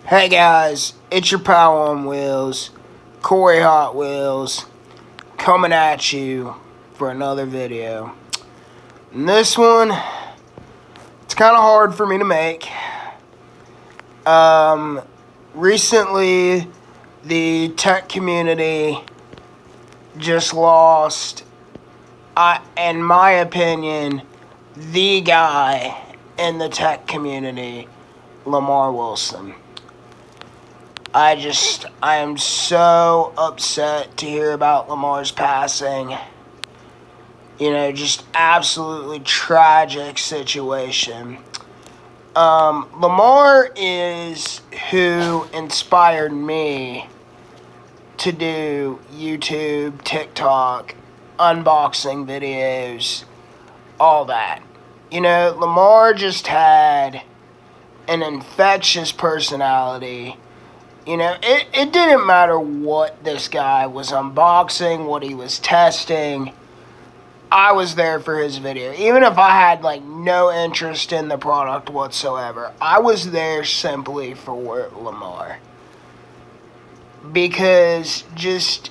Hey guys, it's your pal on wheels, Corey Hot Wheels, coming at you for another video. And this one, it's kind of hard for me to make. Recently, the tech community just lost, in my opinion, the guy in the tech community, Lamarr Wilson. I am so upset to hear about Lamar's passing. Just absolutely tragic situation. Lamarr is who inspired me to do YouTube, TikTok, unboxing videos, all that. Lamarr just had an infectious personality. It didn't matter what this guy was unboxing, what he was testing. I was there for his video. Even if I had, no interest in the product whatsoever, I was there simply for Lamarr. Because just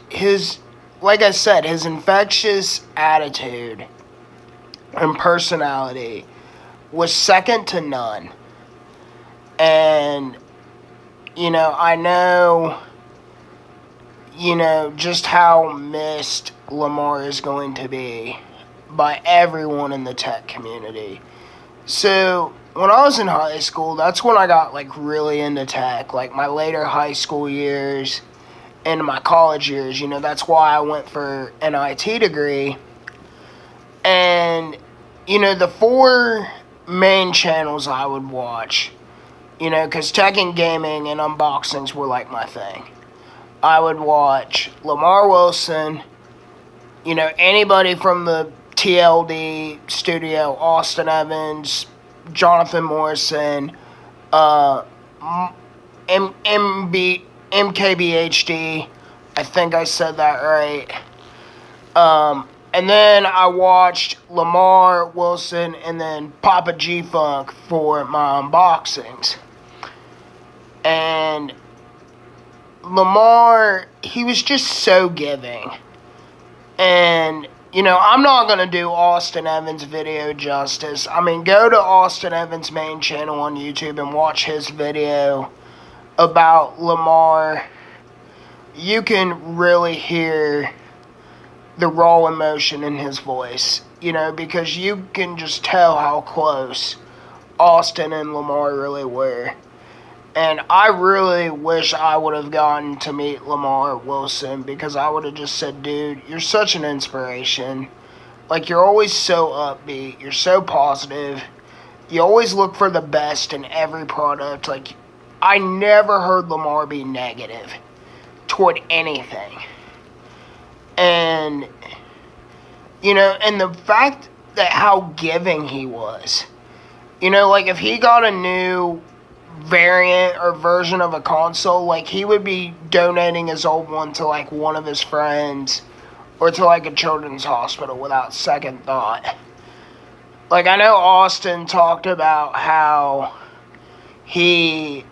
like I said, his infectious attitude and personality was second to none. And I know, just how missed Lamarr is going to be by everyone in the tech community. So, when I was in high school, that's when I got, really into tech. My later high school years and my college years, that's why I went for an IT degree. And, the four main channels I would watch, because tech and gaming and unboxings were my thing. I would watch Lamarr Wilson, anybody from the TLD studio, Austin Evans, Jonathan Morrison, MKBHD, I think I said that right. And then I watched Lamarr Wilson and then Papa G-Funk for my unboxings. And Lamarr, he was just so giving. And, I'm not going to do Austin Evans' video justice. Go to Austin Evans' main channel on YouTube and watch his video about Lamarr. You can really hear the raw emotion in his voice, because you can just tell how close Austin and Lamarr really were. And I really wish I would have gotten to meet Lamarr Wilson, because I would have just said, dude, you're such an inspiration. You're always so upbeat. You're so positive. You always look for the best in every product. I never heard Lamarr be negative toward anything. And, and the fact that how giving he was. If he got a new variant or version of a console, he would be donating his old one to one of his friends or to a children's hospital without second thought. I know Austin talked about how he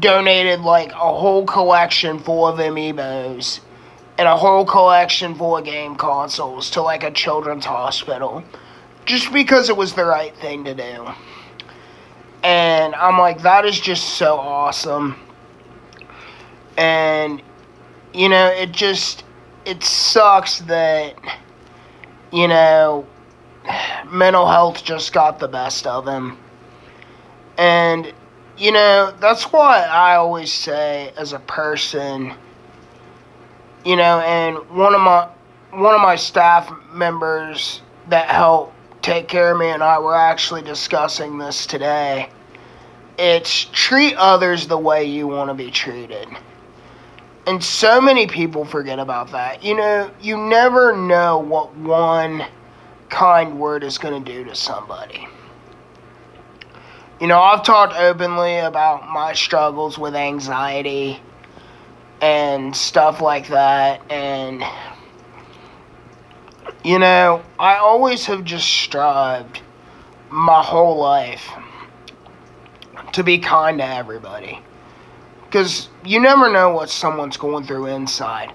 donated a whole collection full of amiibos and a whole collection full of game consoles to a children's hospital just because it was the right thing to do. And I'm that is just so awesome. And, it sucks that, mental health just got the best of him. And, that's why I always say as a person, and one of my staff members that helped take care of me and I were actually discussing this today. It's treat others the way you want to be treated. And so many people forget about that. You never know what one kind word is going to do to somebody. I've talked openly about my struggles with anxiety and stuff like that. And, I always have just strived my whole life to be kind to everybody. Because you never know what someone's going through inside.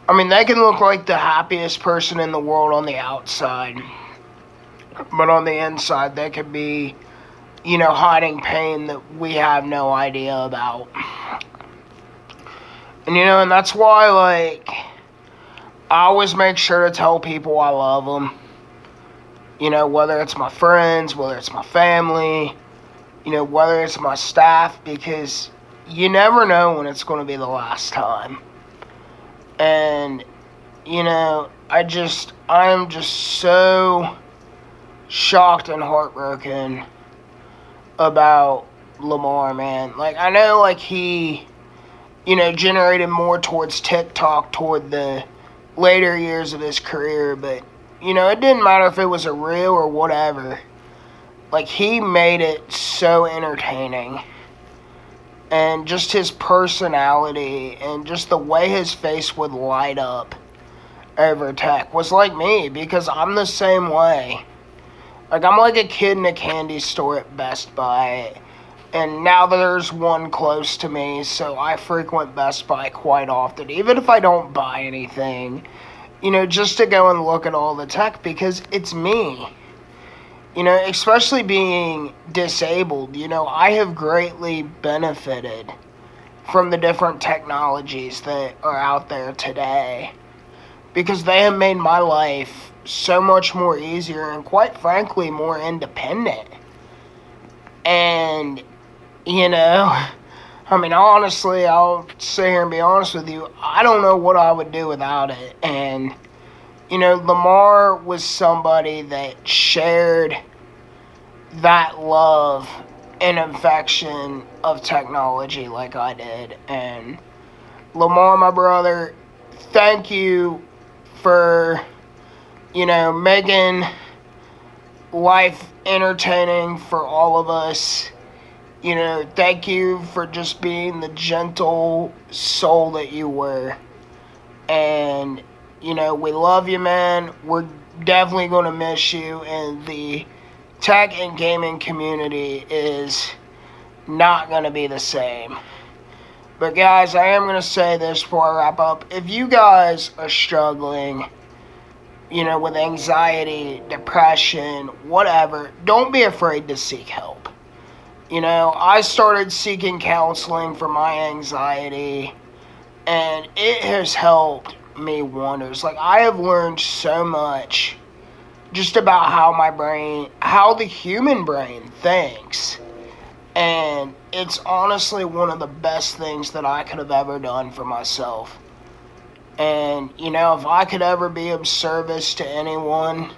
I mean, they can look like the happiest person in the world on the outside, but on the inside, they could be, hiding pain that we have no idea about. And, and that's why, I always make sure to tell people I love them. Whether it's my friends, whether it's my family, whether it's my staff, because you never know when it's going to be the last time. And, I am just so shocked and heartbroken about Lamarr, man. I know, he, generated more towards TikTok toward the later years of his career, but, it didn't matter if it was a reel or whatever. He made it so entertaining. And just his personality and just the way his face would light up over tech was like me, because I'm the same way. I'm like a kid in a candy store at Best Buy, and now there's one close to me, so I frequent Best Buy quite often, even if I don't buy anything, just to go and look at all the tech, because it's me. Especially being disabled, I have greatly benefited from the different technologies that are out there today, because they have made my life so much more easier and, quite frankly, more independent. And, honestly, I'll sit here and be honest with you, I don't know what I would do without it. And, Lamarr was somebody that shared that love and affection of technology like I did. And Lamarr, my brother, thank you for, making life entertaining for all of us. Thank you for just being the gentle soul that you were. And, we love you, man. We're definitely going to miss you. And the tech and gaming community is not going to be the same. But, guys, I am going to say this before I wrap up. If you guys are struggling, with anxiety, depression, whatever, don't be afraid to seek help. I started seeking counseling for my anxiety, and it has helped me wonders. I have learned so much just about how the human brain thinks. And it's honestly one of the best things that I could have ever done for myself. And, if I could ever be of service to anyone,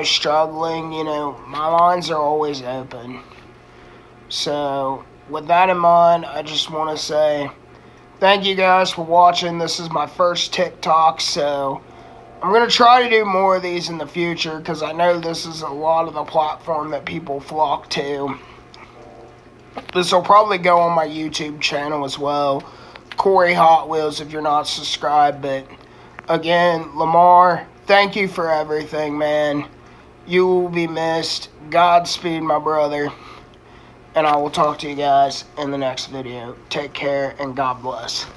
struggling, my lines are always open. So, with that in mind, I just want to say thank you guys for watching. This is my first TikTok, so I'm going to try to do more of these in the future, because I know this is a lot of the platform that people flock to. This will probably go on my YouTube channel as well, Corey Hot Wheels, if you're not subscribed. But again, Lamarr, thank you for everything, man. You will be missed. Godspeed, my brother. And I will talk to you guys in the next video. Take care, and God bless.